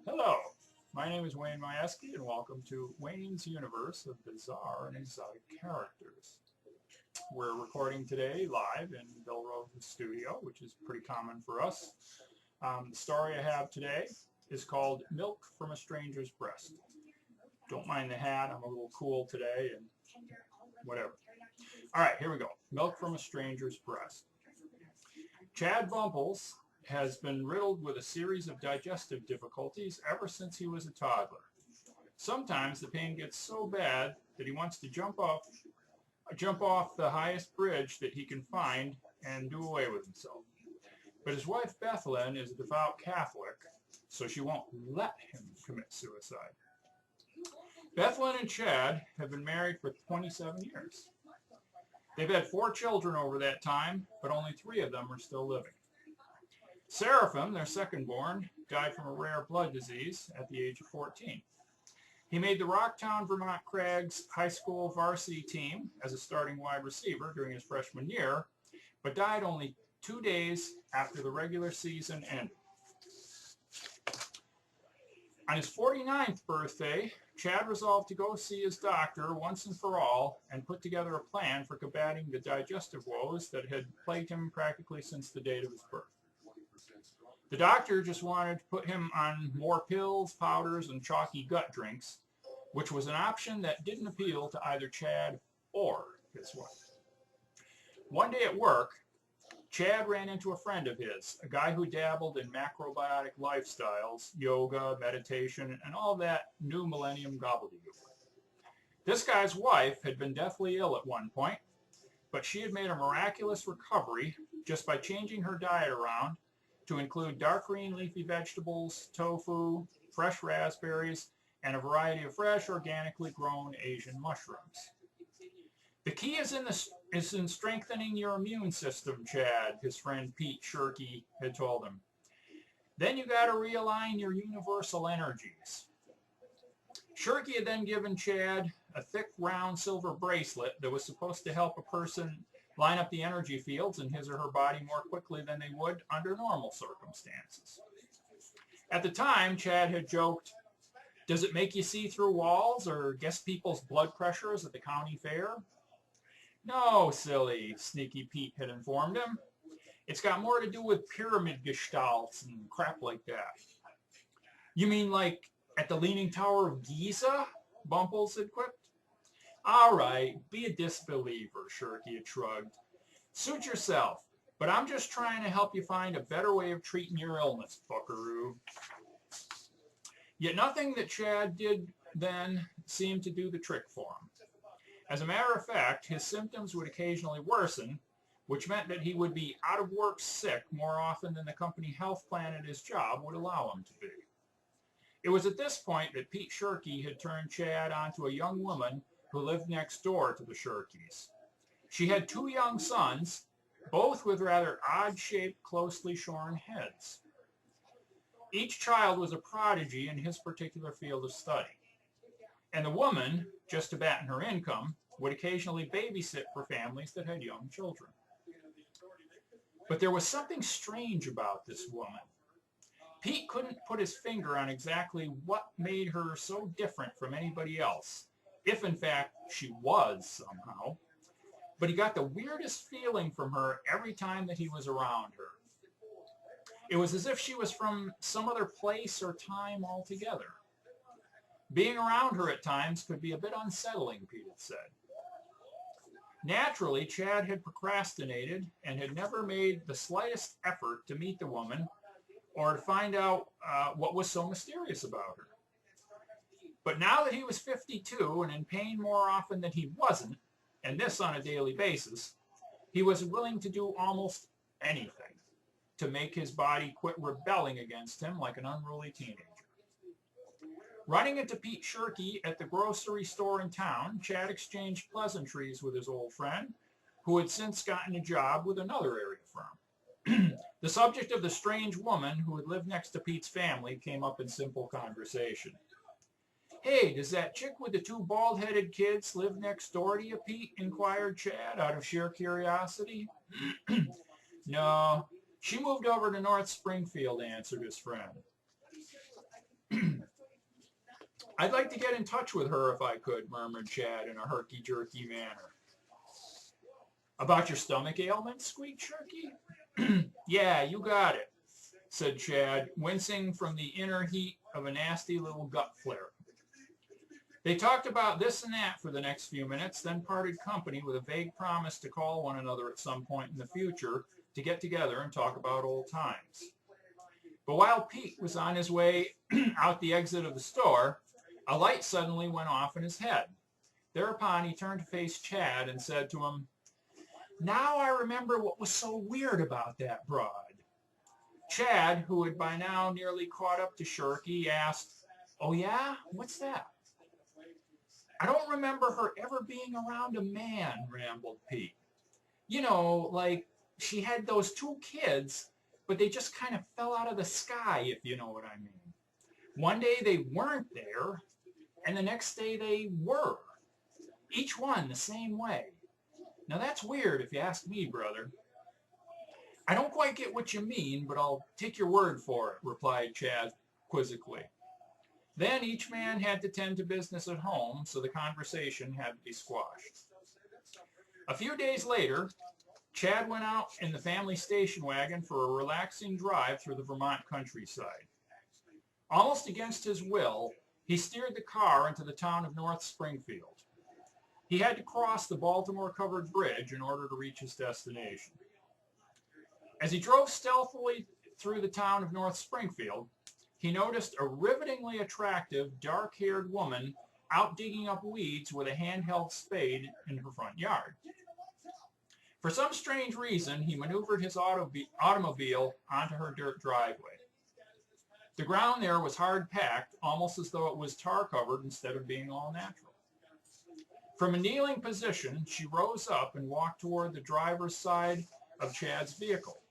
Hello. My name is Wayne Majewski, and welcome to Wayne's Universe of Bizarre and Exotic Characters. We're recording today live in Bill Rose's studio, which is pretty common for us. The story I have today is called Milk from a Stranger's Breast. Don't mind the hat, I'm a little cool today, and whatever. All right, here we go. Milk from a Stranger's Breast. Chad Bumples has been riddled with a series of digestive difficulties ever since he was a toddler. Sometimes the pain gets so bad that he wants to jump off the highest bridge that he can find and do away with himself. But his wife Bethlyn is a devout Catholic, so she won't let him commit suicide. Bethlyn and Chad have been married for 27 years. They've had 4 children over that time, but only 3 of them are still living. Seraphim, their second-born, died from a rare blood disease at the age of 14. He made the Rocktown, Vermont Crags high school varsity team as a starting wide receiver during his freshman year, but died only 2 days after the regular season ended. On his 49th birthday, Chad resolved to go see his doctor once and for all and put together a plan for combating the digestive woes that had plagued him practically since the date of his birth. The doctor just wanted to put him on more pills, powders, and chalky gut drinks, which was an option that didn't appeal to either Chad or his wife. One day at work, Chad ran into a friend of his, a guy who dabbled in macrobiotic lifestyles, yoga, meditation, and all that new millennium gobbledygook. This guy's wife had been deathly ill at one point, but she had made a miraculous recovery just by changing her diet around to include dark green leafy vegetables, tofu, fresh raspberries, and a variety of fresh, organically grown Asian mushrooms. The key is in strengthening your immune system, Chad, his friend Pete Shirky had told him. Then you got to realign your universal energies. Shirky had then given Chad a thick, round silver bracelet that was supposed to help a person line up the energy fields in his or her body more quickly than they would under normal circumstances. At the time, Chad had joked, "Does it make you see through walls or guess people's blood pressures at the county fair?" "No, silly," Sneaky Pete had informed him. "It's got more to do with pyramid gestalts and crap like that." "You mean like at the Leaning Tower of Giza?" Bumples had quipped. "All right, be a disbeliever," Shirky had shrugged. "Suit yourself, but I'm just trying to help you find a better way of treating your illness, buckaroo." Yet nothing that Chad did then seemed to do the trick for him. As a matter of fact, his symptoms would occasionally worsen, which meant that he would be out of work sick more often than the company health plan at his job would allow him to be. It was at this point that Pete Shirky had turned Chad onto a young woman who lived next door to the Shirkys. She had 2 young sons, both with rather odd-shaped, closely shorn heads. Each child was a prodigy in his particular field of study. And the woman, just to batten her income, would occasionally babysit for families that had young children. But there was something strange about this woman. Pete couldn't put his finger on exactly what made her so different from anybody else, if in fact she was somehow, but he got the weirdest feeling from her every time that he was around her. It was as if she was from some other place or time altogether. Being around her at times could be a bit unsettling, Pete had said. Naturally, Chad had procrastinated and had never made the slightest effort to meet the woman or to find out what was so mysterious about her. But now that he was 52 and in pain more often than he wasn't, and this on a daily basis, he was willing to do almost anything to make his body quit rebelling against him like an unruly teenager. Running into Pete Shirky at the grocery store in town, Chad exchanged pleasantries with his old friend, who had since gotten a job with another area firm. The subject of the strange woman who had lived next to Pete's family came up in simple conversation. "Hey, does that chick with the 2 bald-headed kids live next door to you, Pete?" inquired Chad out of sheer curiosity. "No, She moved over to North Springfield, answered his friend. I'd like to get in touch with her if I could, murmured Chad in a herky-jerky manner. About your stomach ailment? Squeaked Shirky. Yeah, you got it, said Chad, wincing from the inner heat of a nasty little gut flare. They talked about this and that for the next few minutes, then parted company with a vague promise to call one another at some point in the future to get together and talk about old times. But while Pete was on his way out the exit of the store, a light suddenly went off in his head. Thereupon he turned to face Chad and said to him, "Now I remember what was so weird about that broad." Chad, who had by now nearly caught up to Shirky, asked, "Oh yeah? What's that?" "I don't remember her ever being around a man," rambled Pete. "You know, like she had those 2 kids, but they just kind of fell out of the sky, if you know what I mean. One day they weren't there, and the next day they were. Each one the same way. Now that's weird if you ask me, brother." "I don't quite get what you mean, but I'll take your word for it," replied Chad quizzically. Then each man had to tend to business at home, so the conversation had to be squashed. A few days later, Chad went out in the family station wagon for a relaxing drive through the Vermont countryside. Almost against his will, he steered the car into the town of North Springfield. He had to cross the Baltimore-covered bridge in order to reach his destination. As he drove stealthily through the town of North Springfield, he noticed a rivetingly attractive, dark-haired woman out digging up weeds with a handheld spade in her front yard. For some strange reason, he maneuvered his automobile onto her dirt driveway. The ground there was hard-packed, almost as though it was tar-covered instead of being all natural. From a kneeling position, she rose up and walked toward the driver's side of Chad's vehicle.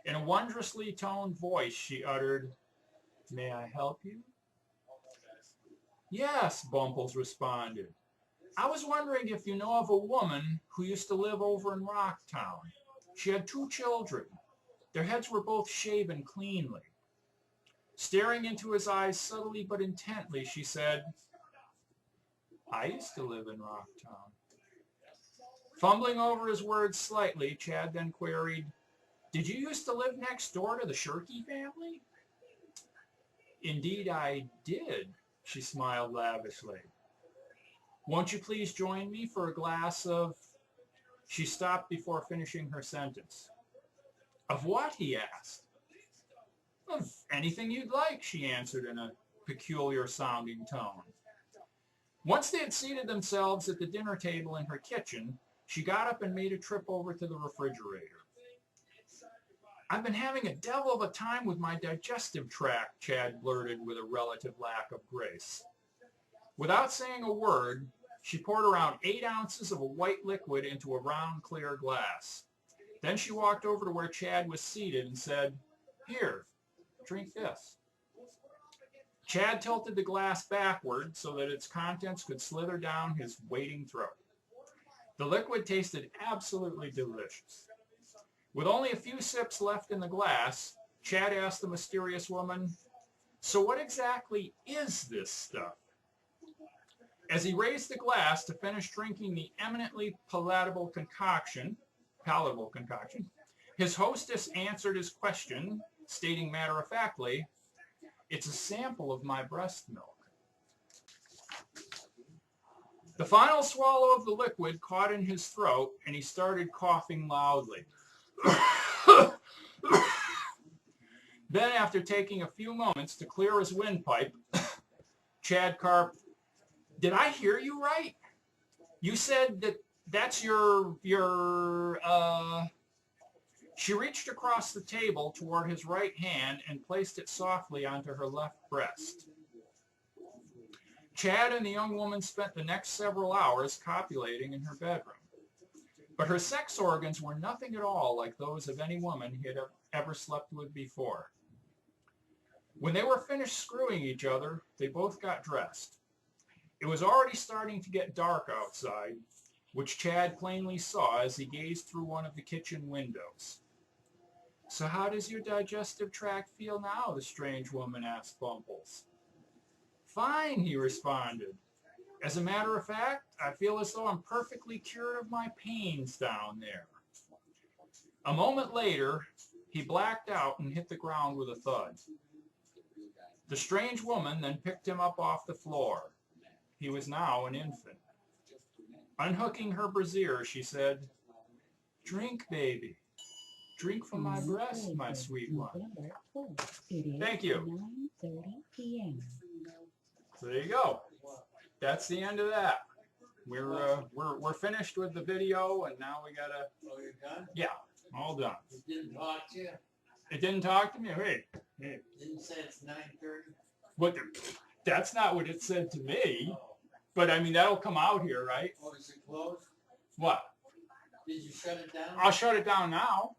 In a wondrously toned voice, she uttered, "May I help you?" "Yes," Bumples responded. "I was wondering if you know of a woman who used to live over in Rocktown. She had 2 children. Their heads were both shaven cleanly." Staring into his eyes subtly but intently, she said, "I used to live in Rocktown." Fumbling over his words slightly, Chad then queried, "Did you used to live next door to the Shirky family?" "Indeed I did," she smiled lavishly. "Won't you please join me for a glass of—" She stopped before finishing her sentence. "Of what?" he asked. "Of anything you'd like," she answered in a peculiar-sounding tone. Once they had seated themselves at the dinner table in her kitchen, she got up and made a trip over to the refrigerator. "I've been having a devil of a time with my digestive tract," Chad blurted with a relative lack of grace. Without saying a word, she poured around 8 ounces of a white liquid into a round, clear glass. Then she walked over to where Chad was seated and said, "Here, drink this." Chad tilted the glass backward so that its contents could slither down his waiting throat. The liquid tasted absolutely delicious. With only a few sips left in the glass, Chad asked the mysterious woman, "So what exactly is this stuff?" As he raised the glass to finish drinking the eminently palatable concoction, his hostess answered his question, stating matter-of-factly, "It's a sample of my breast milk." The final swallow of the liquid caught in his throat, and he started coughing loudly. Then, after taking a few moments to clear his windpipe, Chad carped, "Did I hear you right? You said that's your She reached across the table toward his right hand and placed it softly onto her left breast. Chad and the young woman spent the next several hours copulating in her bedroom. But her sex organs were nothing at all like those of any woman he had ever slept with before. When they were finished screwing each other, they both got dressed. It was already starting to get dark outside, which Chad plainly saw as he gazed through one of the kitchen windows. So how does your digestive tract feel now? The strange woman asked Bumbles. Fine, he responded. As a matter of fact, I feel as though I'm perfectly cured of my pains down there. A moment later, he blacked out and hit the ground with a thud. The strange woman then picked him up off the floor. He was now an infant. Unhooking her brassiere, she said, "Drink, baby. Drink from my breast, my sweet one." Thank you. 9:30 p.m. So there you go. That's the end of that. We're finished with the video, and now we gotta. Oh, you're done? Yeah, all done. It didn't talk to you? It didn't talk to me. Hey, Didn't say it's 9:30? what? That's not what it said to me. Oh. But I mean, that'll come out here, right? Oh, is it closed? What? Did you shut it down? I'll shut it down now.